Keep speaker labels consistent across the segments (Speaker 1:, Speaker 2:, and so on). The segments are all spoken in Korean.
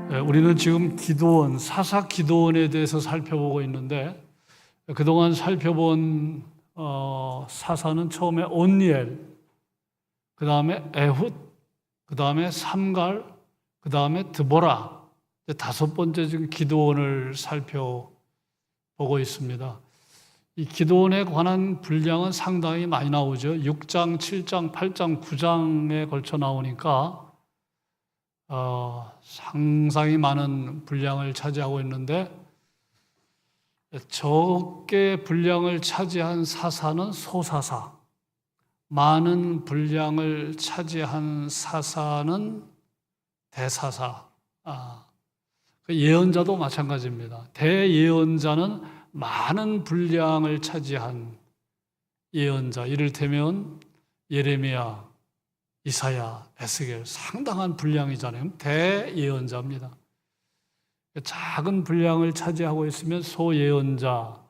Speaker 1: 우리는 지금 기드온, 사사 기드온에 대해서 살펴보고 있는데 그동안 살펴본 사사는 처음에 온니엘, 그 다음에 에훗, 그 다음에 삼갈, 그 다음에 드보라, 다섯 번째 지금 기드온을 살펴보고 있습니다. 이 기드온에 관한 분량은 상당히 많이 나오죠. 6장, 7장, 8장, 9장에 걸쳐 나오니까 상당히 많은 분량을 차지하고 있는데 적게 분량을 차지한 사사는 소사사, 많은 분량을 차지한 사사는 대사사. 예언자도 마찬가지입니다. 대예언자는 많은 분량을 차지한 예언자, 이를테면 예레미야, 이사야, 에스겔, 상당한 분량이잖아요. 대예언자입니다. 작은 분량을 차지하고 있으면 소예언자.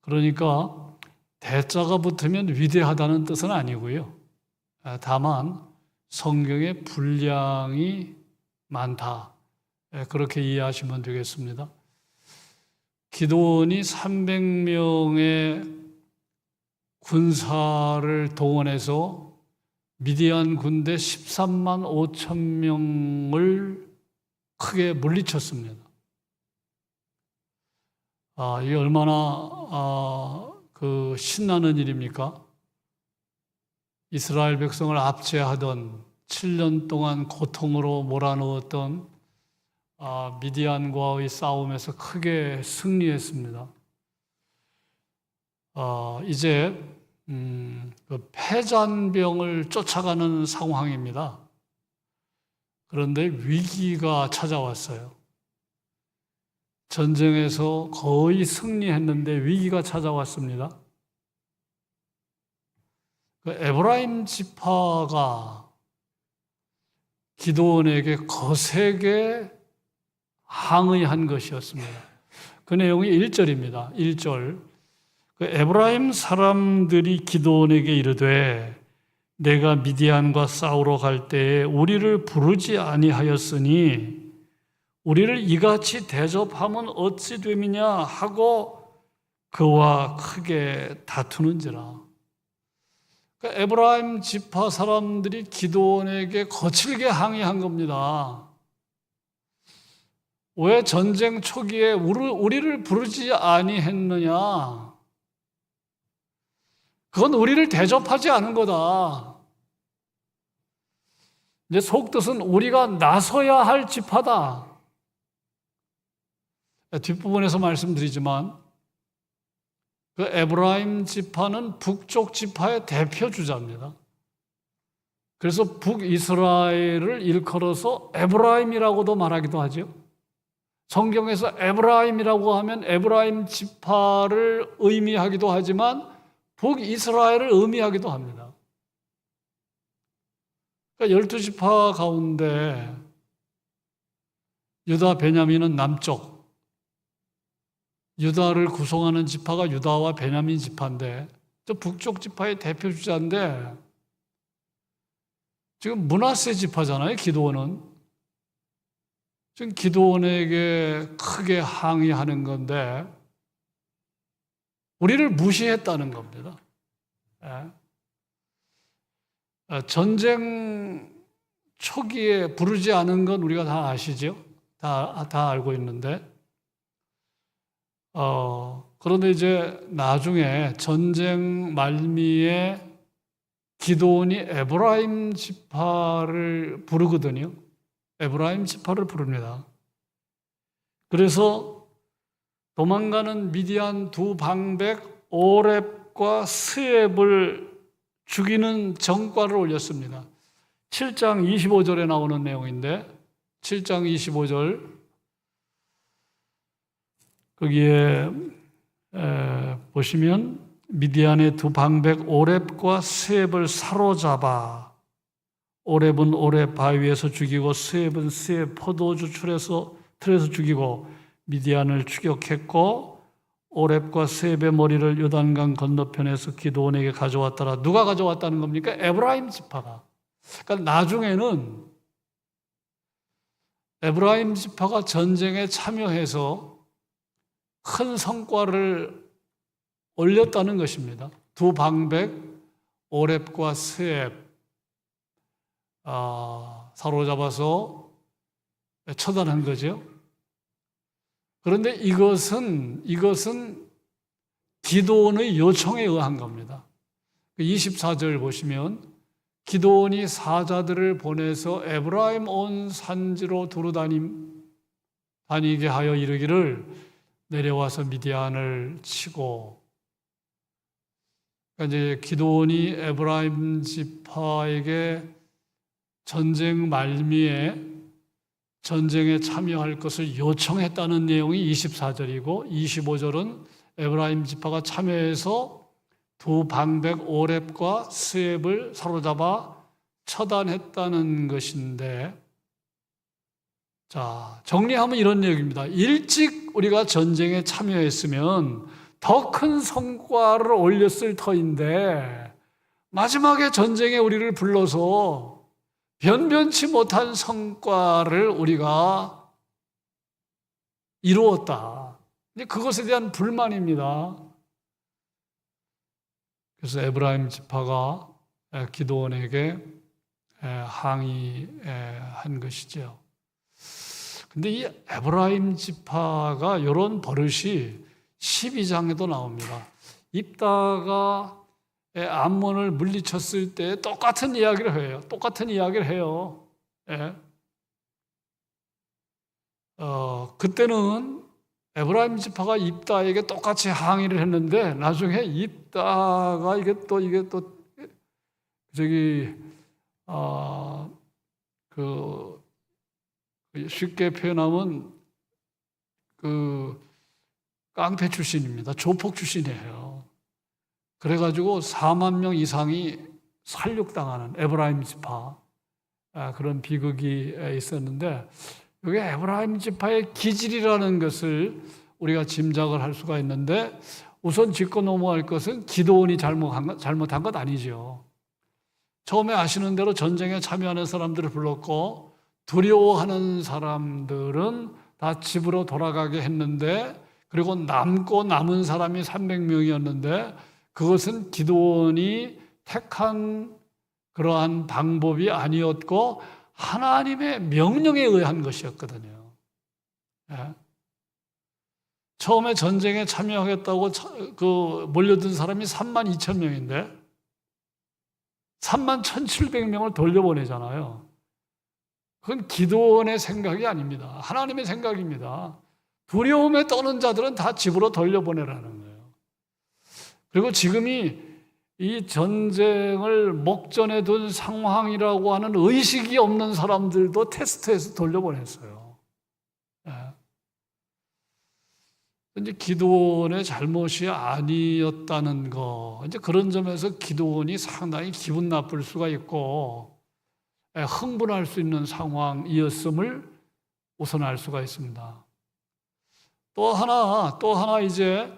Speaker 1: 그러니까 대자가 붙으면 위대하다는 뜻은 아니고요. 다만 성경의 분량이 많다. 그렇게 이해하시면 되겠습니다. 기드온이 300명의 군사를 동원해서 미디안 군대 13만 5천 명을 크게 물리쳤습니다. 이게 얼마나 신나는 일입니까? 이스라엘 백성을 압제하던 7년 동안 고통으로 몰아넣었던 미디안과의 싸움에서 크게 승리했습니다. 이제 그 패잔병을 쫓아가는 상황입니다. 그런데 위기가 찾아왔어요. 전쟁에서 거의 승리했는데 위기가 찾아왔습니다. 그 에브라임 지파가 기드온에게 거세게 항의한 것이었습니다. 그 내용이 1절입니다. 1절. 그 에브라임 사람들이 기드온에게 이르되 내가 미디안과 싸우러 갈 때에 우리를 부르지 아니하였으니 우리를 이같이 대접하면 어찌 됨이냐 하고 그와 크게 다투는지라. 그러니까 에브라임 지파 사람들이 기드온에게 거칠게 항의한 겁니다. 왜 전쟁 초기에 우리를 부르지 아니했느냐? 그건 우리를 대접하지 않은 거다. 이제 속뜻은 우리가 나서야 할 지파다. 뒷부분에서 말씀드리지만 그 에브라임 지파는 북쪽 지파의 대표 주자입니다. 그래서 북이스라엘을 일컬어서 에브라임이라고도 말하기도 하죠. 성경에서 에브라임이라고 하면 에브라임 지파를 의미하기도 하지만 북이스라엘을 의미하기도 합니다. 그러니까 12지파 가운데 유다, 베냐민은 남쪽, 유다를 구성하는 지파가 유다와 베냐민 지파인데 저 북쪽 지파의 대표 주자인데 지금 므낫세 지파잖아요. 기드온은. 지금 기드온에게 크게 항의하는 건데 우리를 무시했다는 겁니다. 전쟁 초기에 부르지 않은 건 우리가 다 아시죠? 다 알고 있는데 그런데 이제 나중에 전쟁 말미에 기드온이 에브라임 지파를 부르거든요. 에브라임 지파를 부릅니다. 그래서 도망가는 미디안 두 방백 오렙과 스앱을 죽이는 전과를 올렸습니다. 7장 25절에 나오는 내용인데 7장 25절 거기에 보시면 미디안의 두 방백 오렙과 스앱을 사로잡아 오렙은 오렙 바위에서 죽이고 스앱은 스앱 포도주 틀에서 죽이고 미디안을 추격했고 오렙과 스앱의 머리를 요단강 건너편에서 기드온에게 가져왔더라. 누가 가져왔다는 겁니까? 에브라임 지파가. 그러니까 나중에는 에브라임 지파가 전쟁에 참여해서 큰 성과를 올렸다는 것입니다. 두 방백, 오렙과 스앱 사로잡아서 처단한 거죠. 그런데 이것은 기드온의 요청에 의한 겁니다. 24절 보시면 기드온이 사자들을 보내서 에브라임 온 산지로 두루 다니게 하여 이르기를 내려와서 미디안을 치고, 그러니까 이제 기드온이 에브라임 지파에게 전쟁 말미에 전쟁에 참여할 것을 요청했다는 내용이 24절이고 25절은 에브라임 지파가 참여해서 두 방백 오렙과 스앱을 사로잡아 처단했다는 것인데, 자, 정리하면 이런 얘기입니다. 일찍 우리가 전쟁에 참여했으면 더 큰 성과를 올렸을 터인데 마지막에 전쟁에 우리를 불러서 변변치 못한 성과를 우리가 이루었다. 그것에 대한 불만입니다. 그래서 에브라임 지파가 기드온에게 항의한 것이죠. 근데 이 에브라임 지파가 이런 버릇이 12장에도 나옵니다. 입다가 암몬을 물리쳤을 때 똑같은 이야기를 해요. 똑같은 이야기를 해요. 그때는 에브라임 지파가 입다에게 똑같이 항의를 했는데 나중에 입다가 이게 또 쉽게 표현하면 깡패 출신입니다. 조폭 출신이에요. 그래가지고 4만 명 이상이 살육당하는 에브라임 지파, 그런 비극이 있었는데, 이게 에브라임 지파의 기질이라는 것을 우리가 짐작을 할 수가 있는데, 우선 짚고 넘어갈 것은 기드온이 잘못한 것 아니죠. 처음에 아시는 대로 전쟁에 참여하는 사람들을 불렀고 두려워하는 사람들은 다 집으로 돌아가게 했는데, 그리고 남은 사람이 300명이었는데 그것은 기드온이 택한 그러한 방법이 아니었고 하나님의 명령에 의한 것이었거든요. 처음에 전쟁에 참여하겠다고 몰려든 사람이 3만 2천 명인데 3만 1,700명을 돌려보내잖아요. 그건 기드온의 생각이 아닙니다. 하나님의 생각입니다. 두려움에 떠는 자들은 다 집으로 돌려보내라는 거예요. 그리고 지금이 이 전쟁을 목전에 둔 상황이라고 하는 의식이 없는 사람들도 테스트해서 돌려보냈어요. 이제 기드온의 잘못이 아니었다는 거, 이제 그런 점에서 기드온이 상당히 기분 나쁠 수가 있고 흥분할 수 있는 상황이었음을 우선 알 수가 있습니다. 또 하나 이제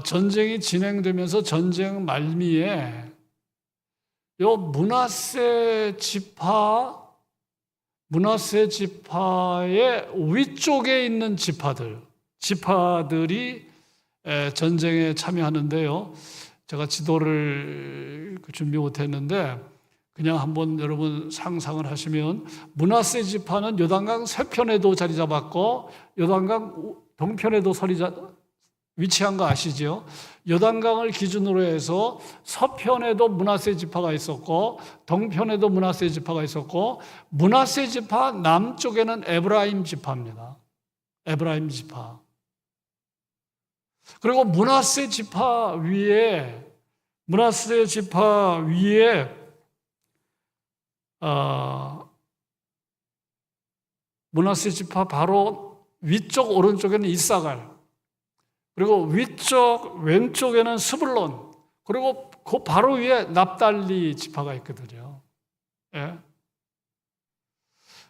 Speaker 1: 전쟁이 진행되면서 전쟁 말미에 요 므낫세 지파의 위쪽에 있는 지파들이 전쟁에 참여하는데요. 제가 지도를 준비 못했는데 그냥 한번 여러분 상상을 하시면, 므낫세 지파는 요단강 서편에도 자리 잡았고 요단강 동편에도 위치한 거 아시죠? 요단강을 기준으로 해서 서편에도 므낫세 지파가 있었고 동편에도 므낫세 지파가 있었고, 므낫세 지파 남쪽에는 에브라임 지파입니다. 에브라임 지파. 그리고 므낫세 지파 위에 므낫세 지파 바로 위쪽 오른쪽에는 이사갈, 그리고 왼쪽에는 스불론, 그리고 그 바로 위에 납달리 지파가 있거든요.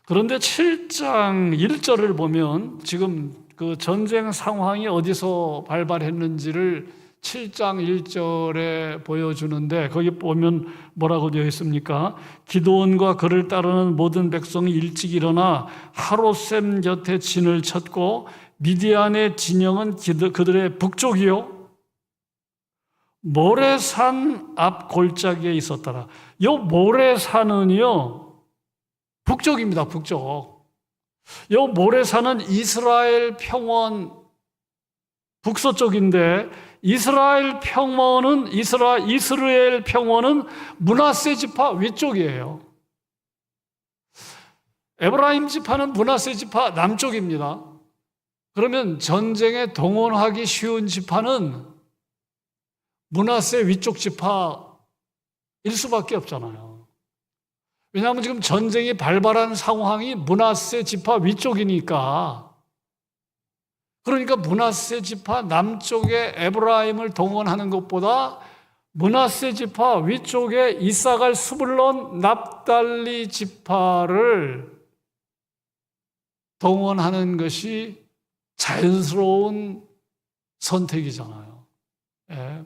Speaker 1: 그런데 7장 1절을 보면 지금 그 전쟁 상황이 어디서 발발했는지를 7장 1절에 보여주는데 거기 보면 뭐라고 되어 있습니까? 기드온과 그를 따르는 모든 백성이 일찍 일어나 하롯셈 곁에 진을 쳤고 미디안의 진영은 그들의 북쪽이요 모레산 앞 골짜기에 있었더라. 이 모레산은요 북쪽입니다. 북쪽. 이 모레산은 이스라엘 평원 북서쪽인데 이스라엘 평원은 므낫세 지파 위쪽이에요. 에브라임 지파는 므낫세 지파 남쪽입니다. 그러면 전쟁에 동원하기 쉬운 지파는 므낫세 위쪽 지파일 수밖에 없잖아요. 왜냐하면 지금 전쟁이 발발한 상황이 므낫세 지파 위쪽이니까. 그러니까 므낫세 지파 남쪽에 에브라임을 동원하는 것보다 므낫세 지파 위쪽에 이사갈, 스불론, 납달리 지파를 동원하는 것이 자연스러운 선택이잖아요. 예.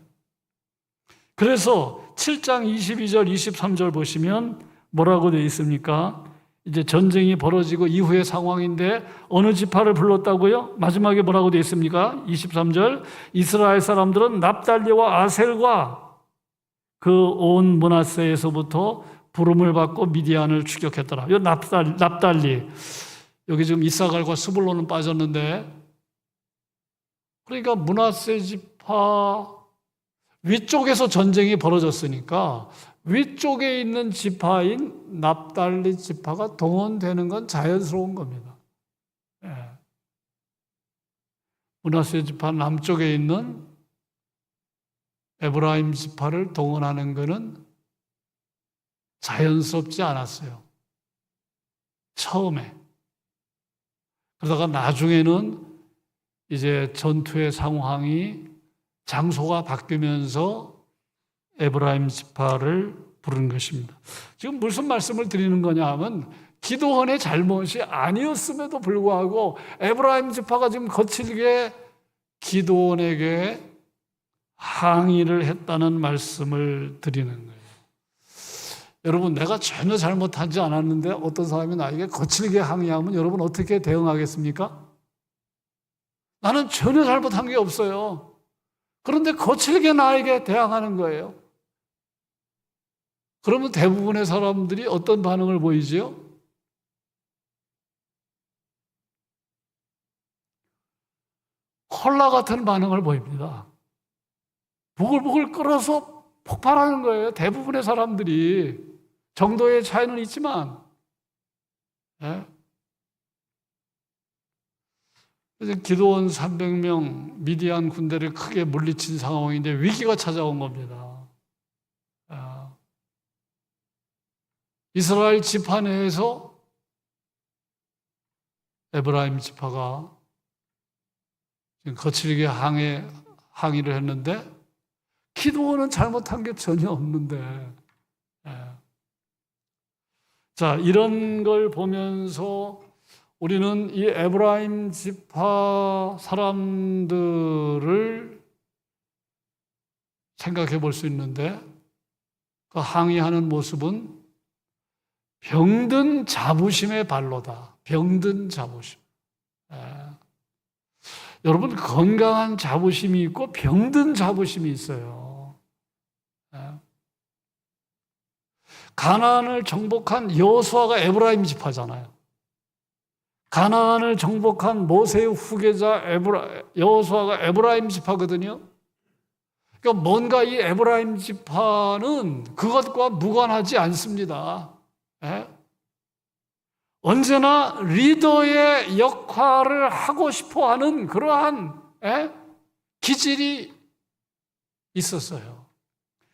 Speaker 1: 그래서 7장 22절, 23절 보시면 뭐라고 되어 있습니까? 이제 전쟁이 벌어지고 이후의 상황인데 어느 지파를 불렀다고요? 마지막에 뭐라고 되어 있습니까? 23절 이스라엘 사람들은 납달리와 아셀과 그 온 므낫세에서부터 부름을 받고 미디안을 추격했더라. 이 납달리 여기 지금 이사갈과 스불론은 빠졌는데 그러니까 므낫세 지파 위쪽에서 전쟁이 벌어졌으니까 위쪽에 있는 지파인 납달리 지파가 동원되는 건 자연스러운 겁니다. 예. 므낫세 지파 남쪽에 있는 에브라임 지파를 동원하는 것은 자연스럽지 않았어요. 처음에. 그러다가 나중에는 이제 전투의 상황이 장소가 바뀌면서 에브라임 지파를 부른 것입니다. 지금 무슨 말씀을 드리는 거냐 하면 기드온의 잘못이 아니었음에도 불구하고 에브라임 지파가 지금 거칠게 기드온에게 항의를 했다는 말씀을 드리는 거예요. 여러분, 내가 전혀 잘못하지 않았는데 어떤 사람이 나에게 거칠게 항의하면 여러분 어떻게 대응하겠습니까? 나는 전혀 잘못한 게 없어요. 그런데 거칠게 나에게 대항하는 거예요. 그러면 대부분의 사람들이 어떤 반응을 보이지요? 콜라 같은 반응을 보입니다. 부글부글 끓어서 폭발하는 거예요. 대부분의 사람들이. 정도의 차이는 있지만. 예? 기드온 300명 미디안 군대를 크게 물리친 상황인데 위기가 찾아온 겁니다. 이스라엘 지파 내에서 에브라임 지파가 거칠게 항의를 했는데 기드온은 잘못한 게 전혀 없는데 자, 이런 걸 보면서 우리는 이 에브라임 지파 사람들을 생각해 볼 수 있는데 그 항의하는 모습은 병든 자부심의 발로다. 병든 자부심. 여러분 건강한 자부심이 있고 병든 자부심이 있어요. 가나안을 정복한 여호수아가 에브라임 지파잖아요. 가나안을 정복한 모세의 후계자 여호수아가 에브라임 지파거든요. 그러니까 뭔가 이 에브라임 지파는 그것과 무관하지 않습니다. 예? 언제나 리더의 역할을 하고 싶어하는 그러한 기질이 있었어요.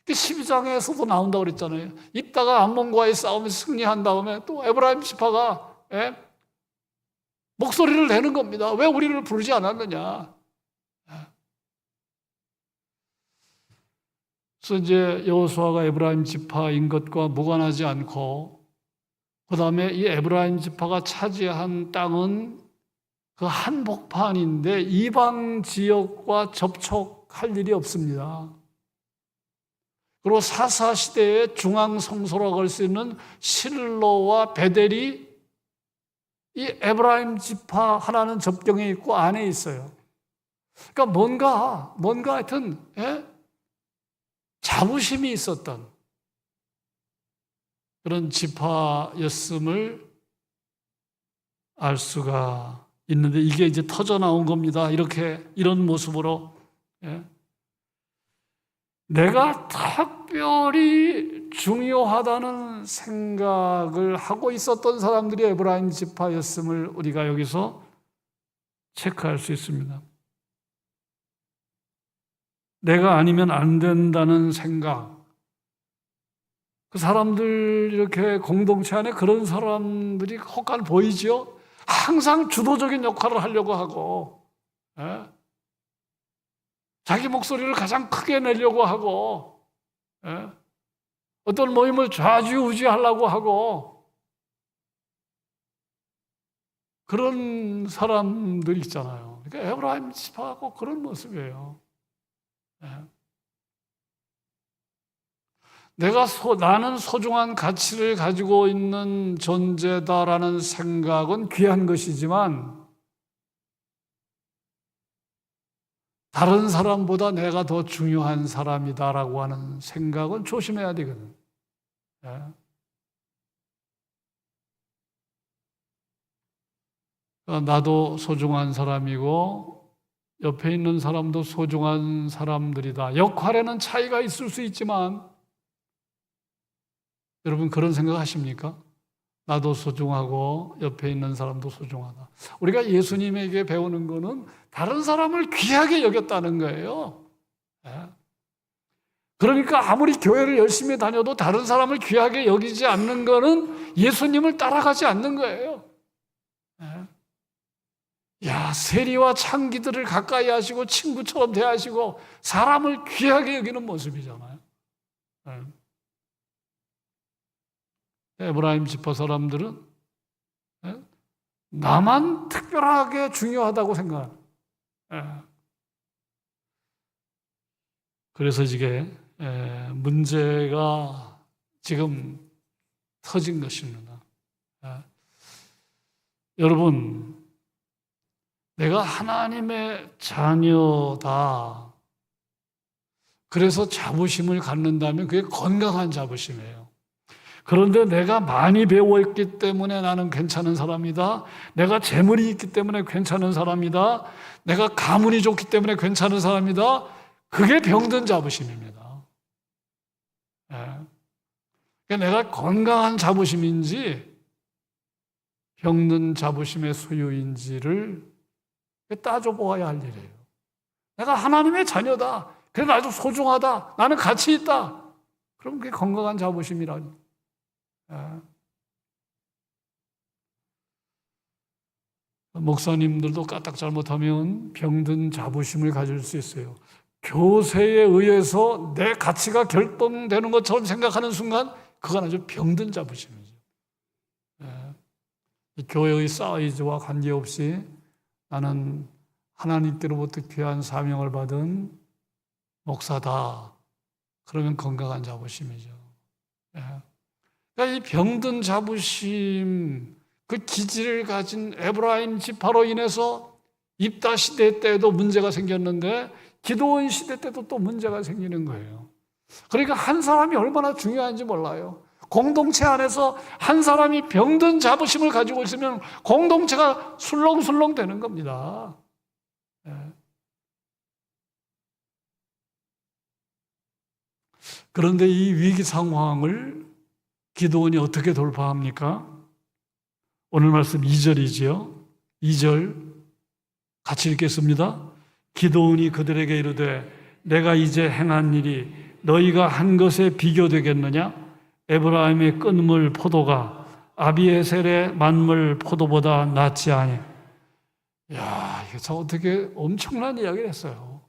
Speaker 1: 12장에서도 나온다고 그랬잖아요. 이따가 암몬과의 싸움에서 승리한 다음에 또 에브라임 지파가 목소리를 내는 겁니다. 왜 우리를 부르지 않았느냐. 그래서 이제 여호수아가 에브라임 지파인 것과 무관하지 않고 그 다음에 이 에브라임 지파가 차지한 땅은 그 한복판인데 이방 지역과 접촉 할 일이 없습니다. 그리고 사사시대의 중앙성소라고 할 수 있는 실로와 베델이 이 에브라임 지파 하나는 접경에 있고 안에 있어요. 그러니까 뭔가 하여튼 자부심이 있었던 그런 지파였음을 알 수가 있는데 이게 이제 터져 나온 겁니다. 이런 모습으로 내가 특별히 중요하다는 생각을 하고 있었던 사람들이 에브라임 지파였음을 우리가 여기서 체크할 수 있습니다. 내가 아니면 안 된다는 생각. 그 사람들 이렇게 공동체 안에 그런 사람들이 혹간 보이죠? 항상 주도적인 역할을 하려고 하고 자기 목소리를 가장 크게 내려고 하고 어떤 모임을 좌지우지하려고 하고 그런 사람들이 있잖아요. 그러니까 에브라임 지파하고 그런 모습이에요. 나는 소중한 가치를 가지고 있는 존재다라는 생각은 귀한 것이지만 다른 사람보다 내가 더 중요한 사람이다라고 하는 생각은 조심해야 되거든. 나도 소중한 사람이고 옆에 있는 사람도 소중한 사람들이다. 역할에는 차이가 있을 수 있지만 여러분 그런 생각 하십니까? 나도 소중하고 옆에 있는 사람도 소중하다. 우리가 예수님에게 배우는 거는 다른 사람을 귀하게 여겼다는 거예요. 그러니까 아무리 교회를 열심히 다녀도 다른 사람을 귀하게 여기지 않는 거는 예수님을 따라가지 않는 거예요. 세리와 창기들을 가까이 하시고 친구처럼 대하시고 사람을 귀하게 여기는 모습이잖아요. 에브라임 지파 사람들은 나만 특별하게 중요하다고 생각해요. 그래서 이게 문제가 지금 터진 것입니다. 여러분, 내가 하나님의 자녀다. 그래서 자부심을 갖는다면 그게 건강한 자부심이에요. 그런데 내가 많이 배웠기 때문에 나는 괜찮은 사람이다. 내가 재물이 있기 때문에 괜찮은 사람이다. 내가 가문이 좋기 때문에 괜찮은 사람이다. 그게 병든 자부심입니다. 그러니까 내가 건강한 자부심인지 병든 자부심의 소유인지를 따져보아야 할 일이에요. 내가 하나님의 자녀다. 그래 나도 소중하다. 나는 가치 있다. 그럼 그게 건강한 자부심이라니. 목사님들도 까딱 잘못하면 병든 자부심을 가질 수 있어요. 교세에 의해서 내 가치가 결정되는 것처럼 생각하는 순간 그건 아주 병든 자부심이죠. 교회의 사이즈와 관계없이 나는 하나님께로부터 귀한 사명을 받은 목사다. 그러면 건강한 자부심이죠. 그러니까 이 병든 자부심, 그 기질을 가진 에브라임 지파로 인해서 입다 시대 때도 문제가 생겼는데 기드온 시대 때도 또 문제가 생기는 거예요. 그러니까 한 사람이 얼마나 중요한지 몰라요. 공동체 안에서 한 사람이 병든 자부심을 가지고 있으면 공동체가 술렁술렁 되는 겁니다. 그런데 이 위기 상황을 기드온이 어떻게 돌파합니까? 오늘 말씀 2절이지요. 2절 같이 읽겠습니다. 기드온이 그들에게 이르되 내가 이제 행한 일이 너희가 한 것에 비교되겠느냐? 에브라임의 끈물 포도가 아비에셀의 만물 포도보다 낫지 아니. 이게 참 어떻게 엄청난 이야기를 했어요.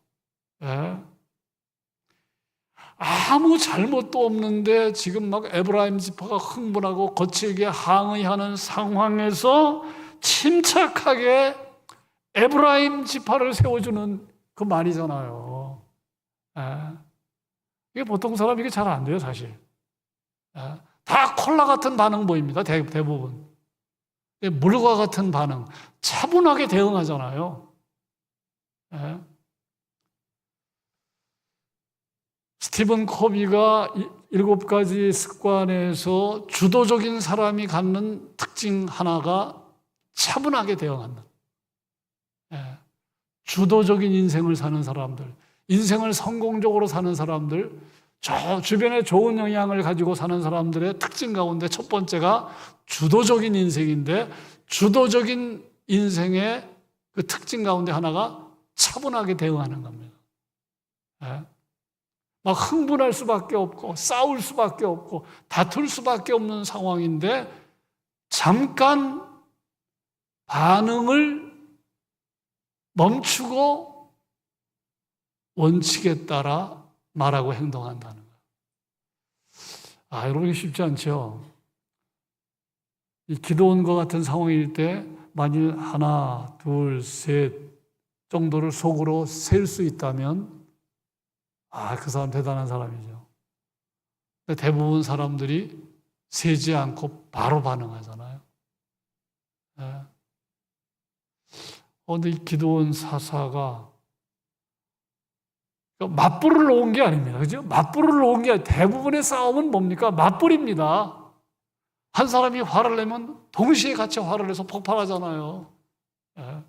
Speaker 1: 아무 잘못도 없는데 지금 막 에브라임 지파가 흥분하고 거칠게 항의하는 상황에서 침착하게 에브라임 지파를 세워주는 그 말이잖아요. 예. 이게 보통 사람 이게 잘 안 돼요, 사실. 예. 다 콜라 같은 반응 보입니다, 대부분. 물과 같은 반응. 차분하게 대응하잖아요. 예. 스티븐 코비가 7가지 습관에서 주도적인 사람이 갖는 특징 하나가 차분하게 대응한다. 예. 주도적인 인생을 사는 사람들, 인생을 성공적으로 사는 사람들, 주변에 좋은 영향을 가지고 사는 사람들의 특징 가운데 첫 번째가 주도적인 인생인데, 주도적인 인생의 그 특징 가운데 하나가 차분하게 대응하는 겁니다. 예. 막 흥분할 수밖에 없고 싸울 수밖에 없고 다툴 수밖에 없는 상황인데 잠깐 반응을 멈추고 원칙에 따라 말하고 행동한다는 거예요. 여러분, 이게 쉽지 않죠? 이 기도원과 같은 상황일 때 만일 하나, 둘, 셋 정도를 속으로 셀 수 있다면 그 사람 대단한 사람이죠. 근데 대부분 사람들이 세지 않고 바로 반응하잖아요. 예. 근데 이 기드온 사사가 맞불을 놓은 게 아닙니다. 그죠? 맞불을 놓은 게 아니라 대부분의 싸움은 뭡니까? 맞불입니다. 한 사람이 화를 내면 동시에 같이 화를 내서 폭발하잖아요. 예.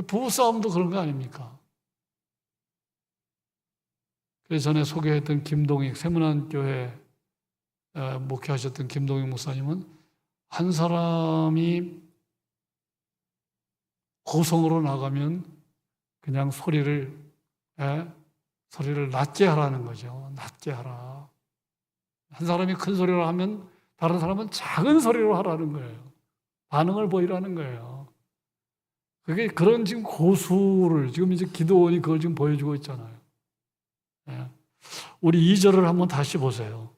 Speaker 1: 부부싸움도 그런 거 아닙니까? 그래서 전에 소개했던 김동익, 세문안교회 목회하셨던 김동익 목사님은 한 사람이 고성으로 나가면 그냥 소리를 낮게 하라는 거죠. 낮게 하라. 한 사람이 큰 소리로 하면 다른 사람은 작은 소리로 하라는 거예요. 반응을 보이라는 거예요. 그게 그런 지금 고수를 지금 이제 기도원이 그걸 지금 보여주고 있잖아요. 우리 2절을 한번 다시 보세요.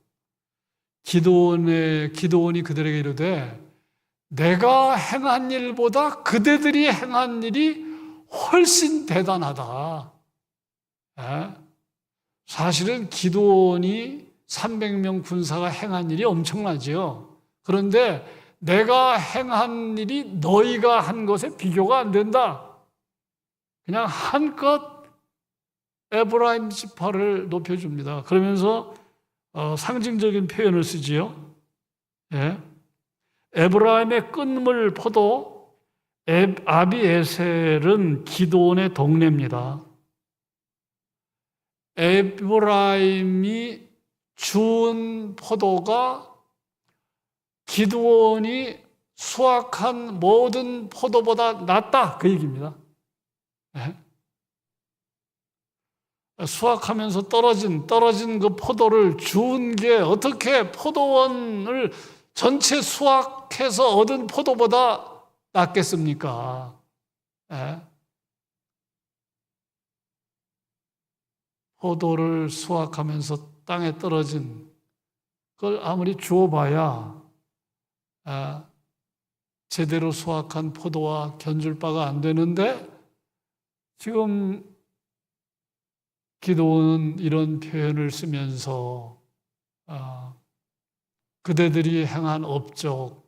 Speaker 1: 기도원이 그들에게 이르되 내가 행한 일보다 그대들이 행한 일이 훨씬 대단하다. 사실은 기도원이 300명 군사가 행한 일이 엄청나지요. 그런데 내가 행한 일이 너희가 한 것에 비교가 안 된다. 그냥 한껏 에브라임 지파를 높여줍니다. 그러면서 상징적인 표현을 쓰지요. 예. 에브라임의 끈물 포도 아비에셀은 기드온의 동네입니다. 에브라임이 주운 포도가 기드온이 수확한 모든 포도보다 낫다, 그 얘기입니다. 예. 수확하면서 떨어진 그 포도를 주운 게 어떻게 포도원을 전체 수확해서 얻은 포도보다 낫겠습니까? 예? 포도를 수확하면서 땅에 떨어진 그걸 아무리 주워봐야 제대로 수확한 포도와 견줄 바가 안 되는데 지금 기도는 이런 표현을 쓰면서 그대들이 행한 업적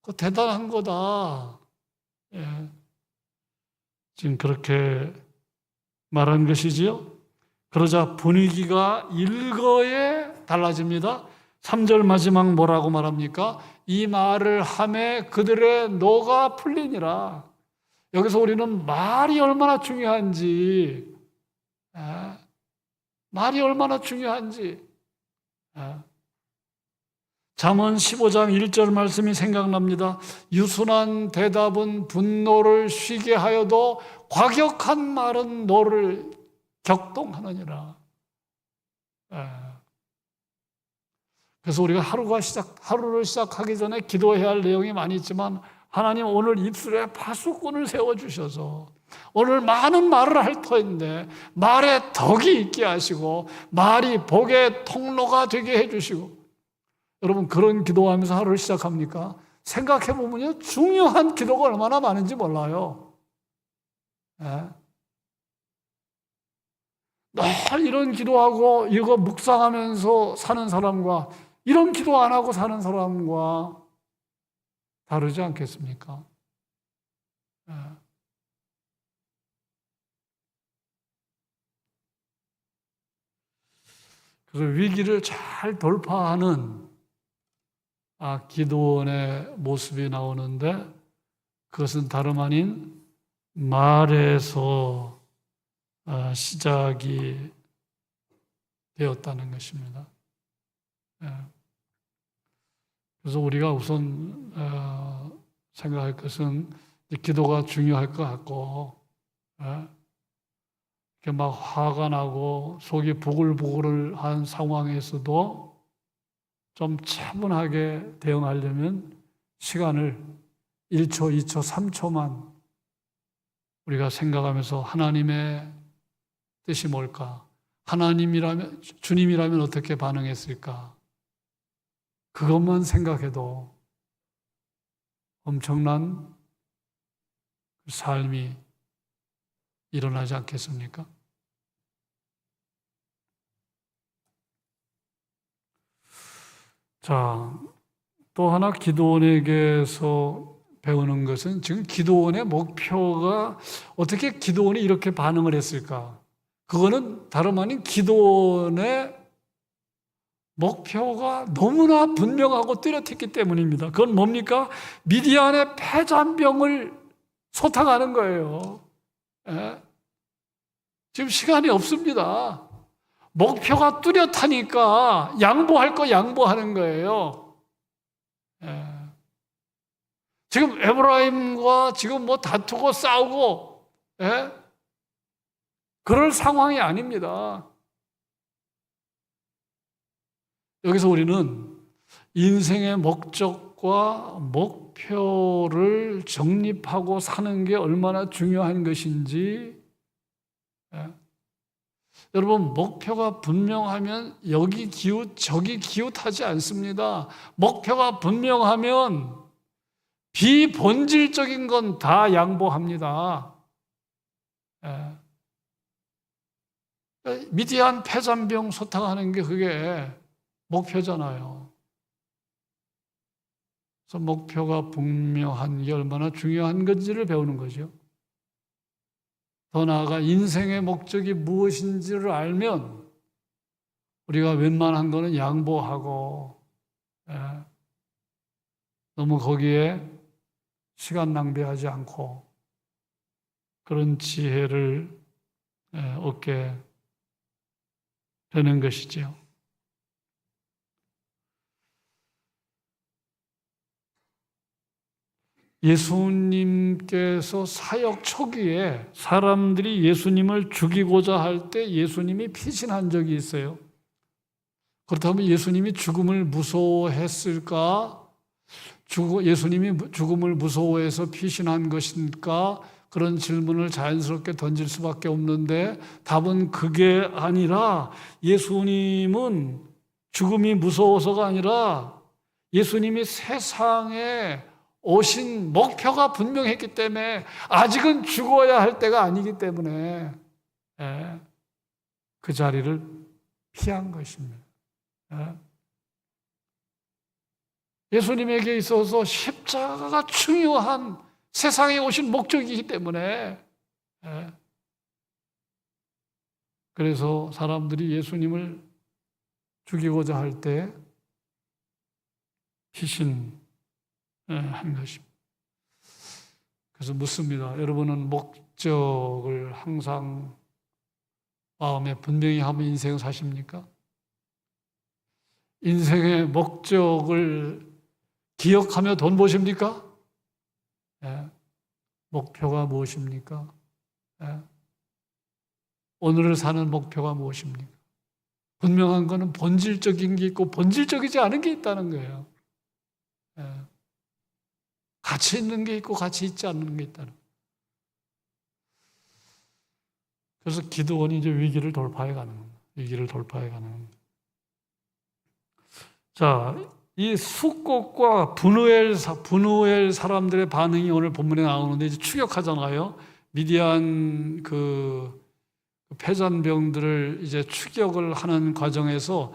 Speaker 1: 그거 대단한 거다. 예. 지금 그렇게 말한 것이지요. 그러자 분위기가 일거에 달라집니다. 3절 마지막 뭐라고 말합니까? 이 말을 하매 그들의 노가 풀리니라. 여기서 우리는 말이 얼마나 중요한지 잠언 15장 1절 말씀이 생각납니다. 유순한 대답은 분노를 쉬게 하여도 과격한 말은 너를 격동하느니라. 그래서 우리가 하루를 시작하기 전에 기도해야 할 내용이 많이 있지만 하나님 오늘 입술에 파수꾼을 세워주셔서 오늘 많은 말을 할 터인데 말에 덕이 있게 하시고 말이 복의 통로가 되게 해주시고 여러분 그런 기도하면서 하루를 시작합니까? 생각해보면요 중요한 기도가 얼마나 많은지 몰라요. 늘 이런 기도하고 이거 묵상하면서 사는 사람과 이런 기도 안 하고 사는 사람과 다르지 않겠습니까? 예. 그래서 위기를 잘 돌파하는 기도원의 모습이 나오는데 그것은 다름 아닌 말에서 시작이 되었다는 것입니다. 그래서 우리가 우선 생각할 것은 기도가 중요할 것 같고 이렇게 막 화가 나고 속이 부글부글한 상황에서도 좀 차분하게 대응하려면 시간을 1초, 2초, 3초만 우리가 생각하면서 하나님의 뜻이 뭘까? 하나님이라면, 주님이라면 어떻게 반응했을까? 그것만 생각해도 엄청난 삶이 일어나지 않겠습니까? 자, 또 하나 기도원에게서 배우는 것은 지금 기도원의 목표가 어떻게 기도원이 이렇게 반응을 했을까? 그거는 다름 아닌 기도원의 목표가 너무나 분명하고 뚜렷했기 때문입니다. 그건 뭡니까? 미디안의 패잔병을 소탕하는 거예요. 예? 지금 시간이 없습니다. 목표가 뚜렷하니까 양보할 거 양보하는 거예요. 예. 지금 에브라임과 지금 뭐 다투고 싸우고 그럴 상황이 아닙니다. 여기서 우리는 인생의 목적과 목표를 정립하고 사는 게 얼마나 중요한 것인지 여러분 목표가 분명하면 여기 기웃 저기 기웃하지 않습니다. 목표가 분명하면 비본질적인 건 다 양보합니다. 미디안 패잔병 소탕하는 게 그게 목표잖아요. 그래서 목표가 분명한 게 얼마나 중요한 건지를 배우는 거죠. 더 나아가 인생의 목적이 무엇인지를 알면 우리가 웬만한 거는 양보하고 너무 거기에 시간 낭비하지 않고 그런 지혜를 얻게 되는 것이지요. 예수님께서 사역 초기에 사람들이 예수님을 죽이고자 할 때 예수님이 피신한 적이 있어요. 그렇다면 예수님이 죽음을 무서워했을까? 예수님이 죽음을 무서워해서 피신한 것인가? 그런 질문을 자연스럽게 던질 수밖에 없는데 답은 그게 아니라 예수님은 죽음이 무서워서가 아니라 예수님이 세상에 오신 목표가 분명했기 때문에 아직은 죽어야 할 때가 아니기 때문에 그 자리를 피한 것입니다. 예수님에게 있어서 십자가가 중요한 세상에 오신 목적이기 때문에 그래서 사람들이 예수님을 죽이고자 할 때 피신한 것입니다. 그래서 묻습니다. 여러분은 목적을 항상 마음에 분명히 하며 인생을 사십니까? 인생의 목적을 기억하며 돈 버십니까? 목표가 무엇입니까? 오늘을 사는 목표가 무엇입니까? 분명한 것은 본질적인 게 있고 본질적이지 않은 게 있다는 거예요. 가치 있는 게 있고 가치 있지 않는 게 있다는 거예요. 그래서 기도원이 이제 위기를 돌파해 가는 겁니다. 위기를 돌파해 가는 겁니다. 자, 이 숫곳과 분우엘 사람들의 반응이 오늘 본문에 나오는데 이제 추격하잖아요. 미디안 그 패잔병들을 이제 추격을 하는 과정에서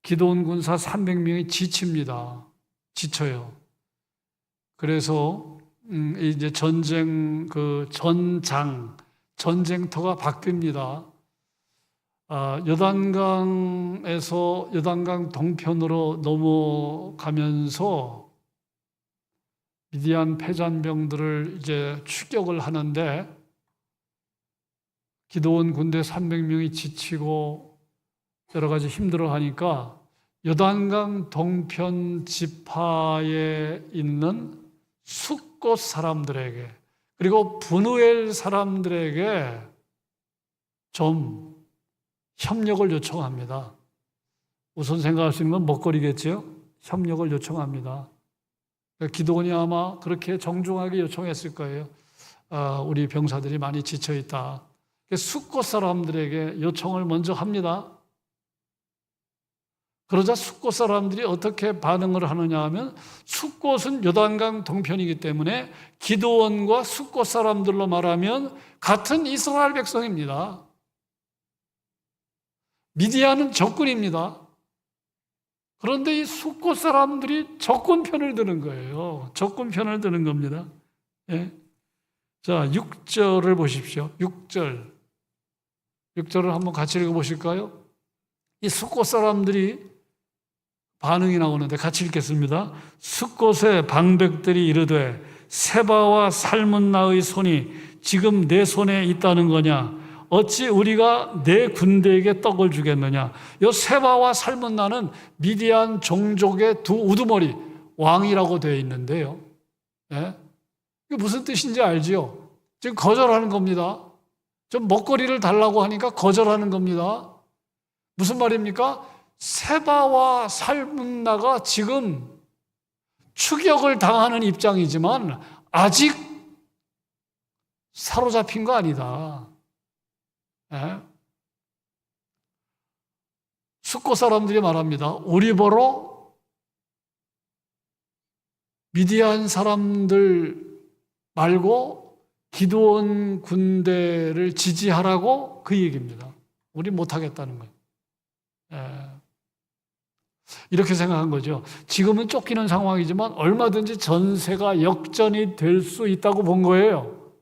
Speaker 1: 기드온 군사 300명이 지칩니다. 지쳐요. 그래서 이제 전쟁터가 바뀝니다. 요단강 동편으로 넘어가면서 미디안 패잔병들을 이제 추격을 하는데 기드온 군대 300명이 지치고 여러 가지 힘들어하니까 요단강 동편 지파에 있는 숫곳 사람들에게 그리고 브누엘 사람들에게 좀 협력을 요청합니다. 우선 생각할 수 있는 건 먹거리겠죠? 협력을 요청합니다. 기드온이 아마 그렇게 정중하게 요청했을 거예요. 우리 병사들이 많이 지쳐있다. 숫곳 사람들에게 요청을 먼저 합니다. 그러자 숫곳 사람들이 어떻게 반응을 하느냐 하면 숫곳은 요단강 동편이기 때문에 기드온과 숫곳 사람들로 말하면 같은 이스라엘 백성입니다. 미디안은 적군입니다. 그런데 이 숫곳 사람들이 적군 편을 드는 거예요. 적군 편을 드는 겁니다. 예. 자, 6절을 보십시오. 6절을 한번 같이 읽어보실까요? 이 숫곳 사람들이 반응이 나오는데 같이 읽겠습니다. 숫곳의 방백들이 이르되 세바와 살문나의 손이 지금 내 손에 있다는 거냐? 어찌 우리가 내 군대에게 떡을 주겠느냐? 이 세바와 살문나는 미디안 종족의 두 우두머리 왕이라고 되어 있는데요. 예? 이게 무슨 뜻인지 알지요? 지금 거절하는 겁니다. 좀 먹거리를 달라고 하니까 거절하는 겁니다. 무슨 말입니까? 세바와 살문나가 지금 추격을 당하는 입장이지만 아직 사로잡힌 거 아니다. 예? 숫곳 사람들이 말합니다. 우리 보러 미디안 사람들 말고 기드온 군대를 지지하라고 그 얘기입니다. 우리 못하겠다는 거예요. 예. 이렇게 생각한 거죠. 지금은 쫓기는 상황이지만 얼마든지 전세가 역전이 될 수 있다고 본 거예요.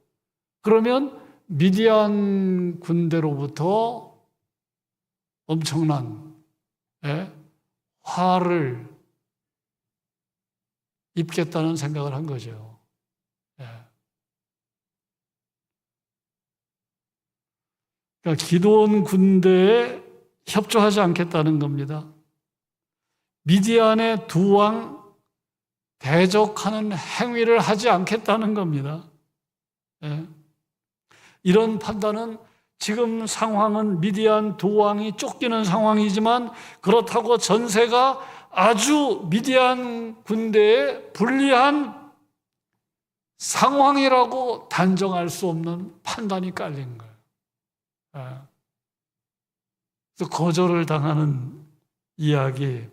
Speaker 1: 그러면 미디안 군대로부터 엄청난 화를 입겠다는 생각을 한 거죠. 그러니까 기드온 군대에 협조하지 않겠다는 겁니다. 미디안의 두 왕 대적하는 행위를 하지 않겠다는 겁니다. 이런 판단은 지금 상황은 미디안 두 왕이 쫓기는 상황이지만 그렇다고 전세가 아주 미디안 군대에 불리한 상황이라고 단정할 수 없는 판단이 깔린 거예요. 그래서 거절을 당하는 이야기.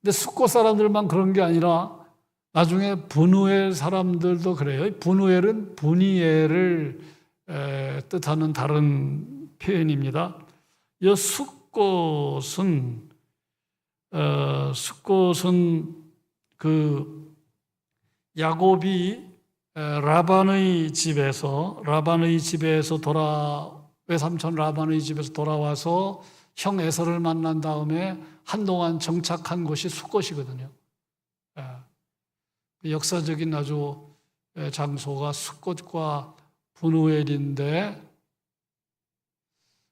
Speaker 1: 근데 숫곳 사람들만 그런 게 아니라 나중에 브누엘 사람들도 그래요. 브누엘은 브니엘을 뜻하는 다른 표현입니다. 이 숫곳은 그 야곱이 라반의 집에서 외삼촌 라반의 집에서 돌아와서 형 에서를 만난 다음에 한동안 정착한 곳이 숫곳이거든요. 역사적인 아주 장소가 숫곳과 브누엘인데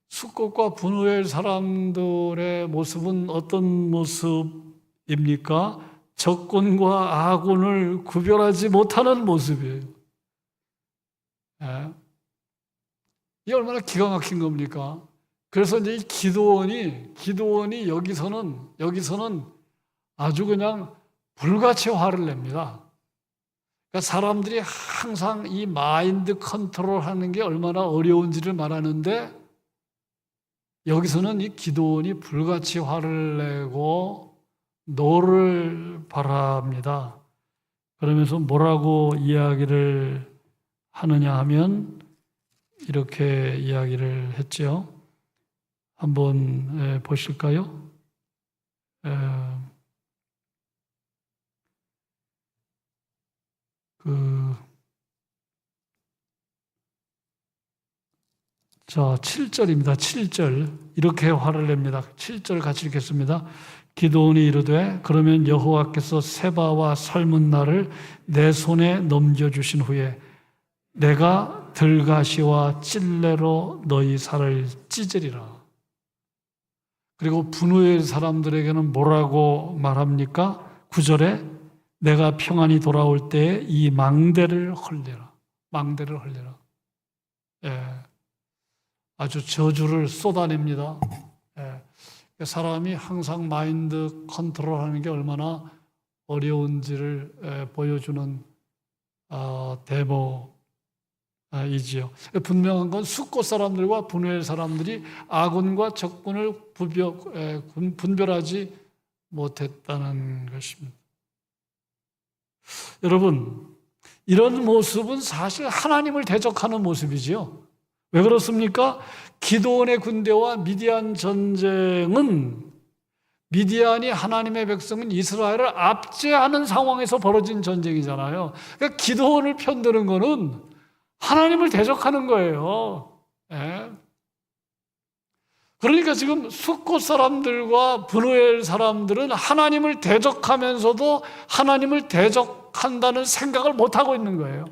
Speaker 1: 숫곳과 브누엘 사람들의 모습은 어떤 모습입니까? 적군과 아군을 구별하지 못하는 모습이에요. 이게 얼마나 기가 막힌 겁니까? 그래서 이제 기드온이 여기서는 아주 그냥 불같이 화를 냅니다. 그러니까 사람들이 항상 이 마인드 컨트롤 하는 게 얼마나 어려운지를 말하는데 여기서는 이 기드온이 불같이 화를 내고 너를 바랍니다. 그러면서 뭐라고 이야기를 하느냐 하면 이렇게 이야기를 했죠. 한번 보실까요? 자, 7절입니다. 7절. 이렇게 화를 냅니다. 7절 같이 읽겠습니다. 기드온이 이르되 그러면 여호와께서 세바와 살문나를 내 손에 넘겨주신 후에 내가 들가시와 찔레로 너희 살을 찢으리라. 그리고 분우엘 사람들에게는 뭐라고 말합니까? 9절에 내가 평안히 돌아올 때에 이 망대를 헐리라. 망대를 헐리라. 예. 아주 저주를 쏟아냅니다. 예. 사람이 항상 마인드 컨트롤하는 게 얼마나 어려운지를 보여주는 데모이지요. 분명한 건 숫곳 사람들과 분우엘 사람들이 아군과 적군을 분별하지 못했다는 것입니다. 여러분, 이런 모습은 사실 하나님을 대적하는 모습이지요. 왜 그렇습니까? 기드온의 군대와 미디안 전쟁은 미디안이 하나님의 백성인 이스라엘을 압제하는 상황에서 벌어진 전쟁이잖아요. 그러니까 기드온을 편드는 거는 하나님을 대적하는 거예요. 예. 그러니까 지금 숫곳 사람들과 분우엘 사람들은 하나님을 대적하면서도 하나님을 대적한다는 생각을 못하고 있는 거예요.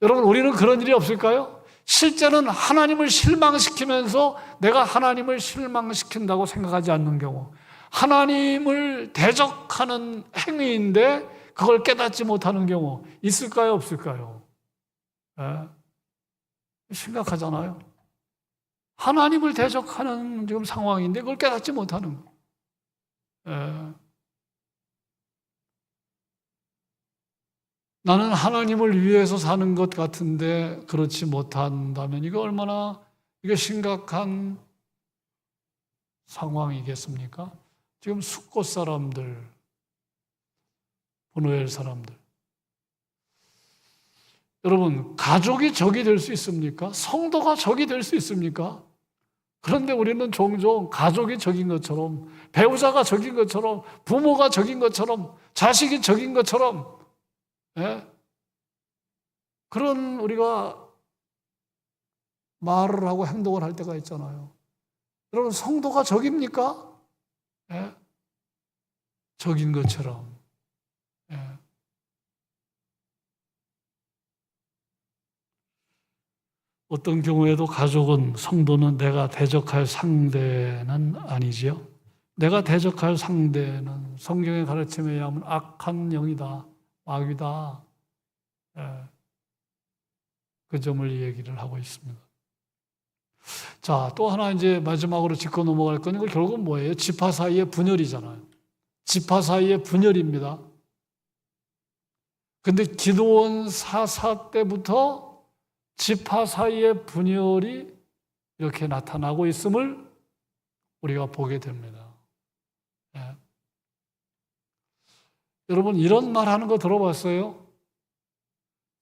Speaker 1: 여러분, 우리는 그런 일이 없을까요? 실제는 하나님을 실망시키면서 내가 하나님을 실망시킨다고 생각하지 않는 경우, 하나님을 대적하는 행위인데 그걸 깨닫지 못하는 경우 있을까요? 없을까요? 예? 심각하잖아요. 하나님을 대적하는 지금 상황인데 그걸 깨닫지 못하는 거. 예. 나는 하나님을 위해서 사는 것 같은데 그렇지 못한다면 이거 얼마나 이게 심각한 상황이겠습니까? 지금 숫곳 사람들, 분우엘 사람들. 여러분, 가족이 적이 될 수 있습니까? 성도가 적이 될 수 있습니까? 그런데 우리는 종종 가족이 적인 것처럼, 배우자가 적인 것처럼, 부모가 적인 것처럼, 자식이 적인 것처럼, 예? 그런 우리가 말을 하고 행동을 할 때가 있잖아요. 여러분, 성도가 적입니까? 예? 적인 것처럼. 예. 어떤 경우에도 가족은, 성도는 내가 대적할 상대는 아니지요. 내가 대적할 상대는 성경의 가르침에 의하면 악한 영이다, 마귀다. 예. 그 점을 얘기를 하고 있습니다. 자, 또 하나 이제 마지막으로 짚고 넘어갈 건 이거 결국은 뭐예요? 지파 사이의 분열이잖아요. 지파 사이의 분열입니다. 근데 기드온 사사 때부터 지파 사이의 분열이 이렇게 나타나고 있음을 우리가 보게 됩니다. 예. 여러분, 이런 말 하는 거 들어봤어요?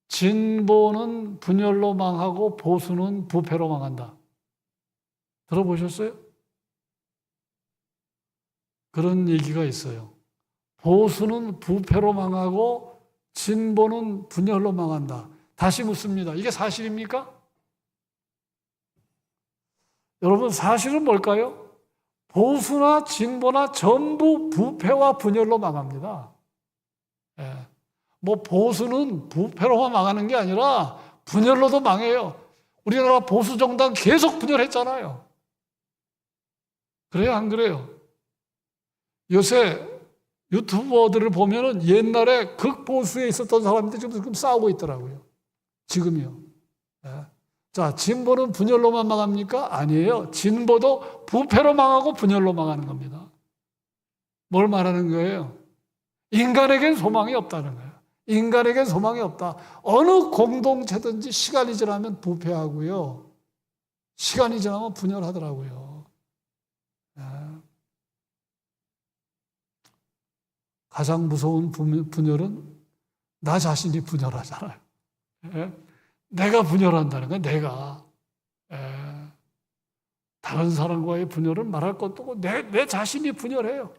Speaker 1: 진보는 분열로 망하고 보수는 부패로 망한다. 들어보셨어요? 그런 얘기가 있어요. 보수는 부패로 망하고 진보는 분열로 망한다. 다시 묻습니다. 이게 사실입니까? 여러분, 사실은 뭘까요? 보수나 진보나 전부 부패와 분열로 망합니다. 예. 뭐 보수는 부패로만 망하는 게 아니라 분열로도 망해요. 우리나라 보수 정당 계속 분열했잖아요. 그래요, 안 그래요? 요새 유튜버들을 보면은 옛날에 극보수에 있었던 사람들이 지금 싸우고 있더라고요. 지금이요. 네. 자, 진보는 분열로만 망합니까? 아니에요. 진보도 부패로 망하고 분열로 망하는 겁니다. 뭘 말하는 거예요? 인간에겐 소망이 없다는 거예요. 인간에겐 소망이 없다. 어느 공동체든지 시간이 지나면 부패하고요. 시간이 지나면 분열하더라고요. 네. 가장 무서운 분열은 나 자신이 분열하잖아요. 네. 내가 분열한다는 건 내가 다른 사람과의 분열은 말할 것도 없고 내 자신이 분열해요.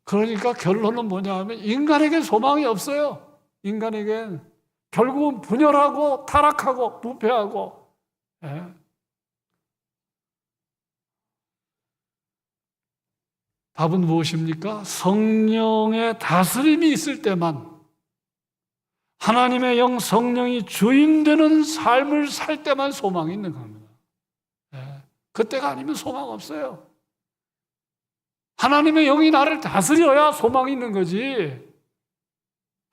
Speaker 1: 그러니까 결론은 뭐냐 하면 인간에겐 소망이 없어요. 인간에겐 결국은 분열하고 타락하고 부패하고. 답은 무엇입니까? 성령의 다스림이 있을 때만, 하나님의 영 성령이 주인되는 삶을 살 때만 소망이 있는 겁니다. 그때가 아니면 소망 없어요. 하나님의 영이 나를 다스려야 소망이 있는 거지.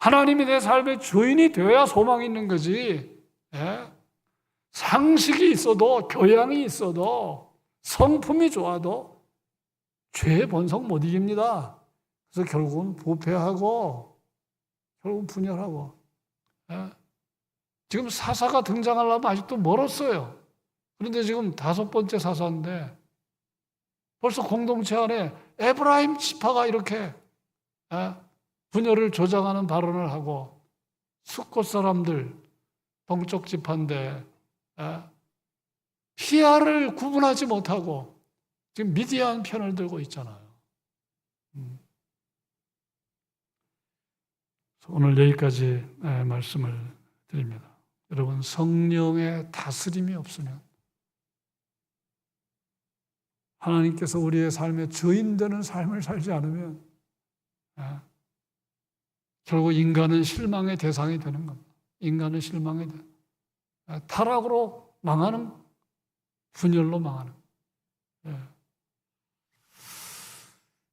Speaker 1: 하나님이 내 삶의 주인이 되어야 소망이 있는 거지. 상식이 있어도, 교양이 있어도, 성품이 좋아도 죄의 본성 못 이깁니다. 그래서 결국은 부패하고 결국은 분열하고. 지금 사사가 등장하려면 아직도 멀었어요. 그런데 지금 5번째 사사인데 벌써 공동체 안에 에브라임 지파가 이렇게 분열을 조장하는 발언을 하고, 숫곳 사람들 동쪽 지파인데 피아를 구분하지 못하고 지금 미디안 편을 들고 있잖아요. 오늘 여기까지 말씀을 드립니다. 여러분, 성령의 다스림이 없으면, 하나님께서 우리의 삶의 주인 되는 삶을 살지 않으면 결국 인간은 실망의 대상이 되는 겁니다. 인간은 실망의 타락으로 망하는, 분열로 망하는.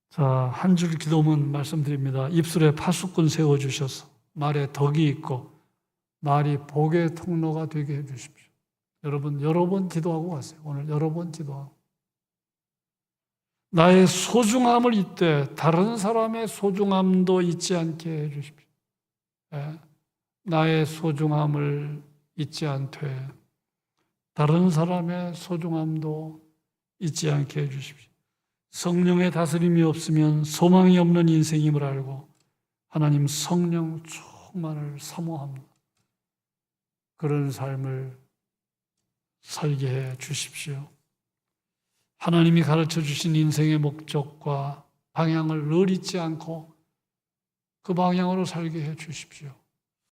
Speaker 1: 자, 한 줄 기도문 말씀드립니다. 입술에 파수꾼 세워주셔서 말에 덕이 있고 말이 복의 통로가 되게 해주십시오. 여러분, 여러 번 기도하고 가세요. 오늘 여러 번 기도하고. 나의 소중함을 잊되 다른 사람의 소중함도 잊지 않게 해주십시오. 나의 소중함을 잊지 않되 다른 사람의 소중함도 잊지 않게 해주십시오. 성령의 다스림이 없으면 소망이 없는 인생임을 알고 하나님 성령 충만을 사모합니다. 그런 삶을 살게 해 주십시오. 하나님이 가르쳐 주신 인생의 목적과 방향을 늘 잊지 않고 그 방향으로 살게 해 주십시오.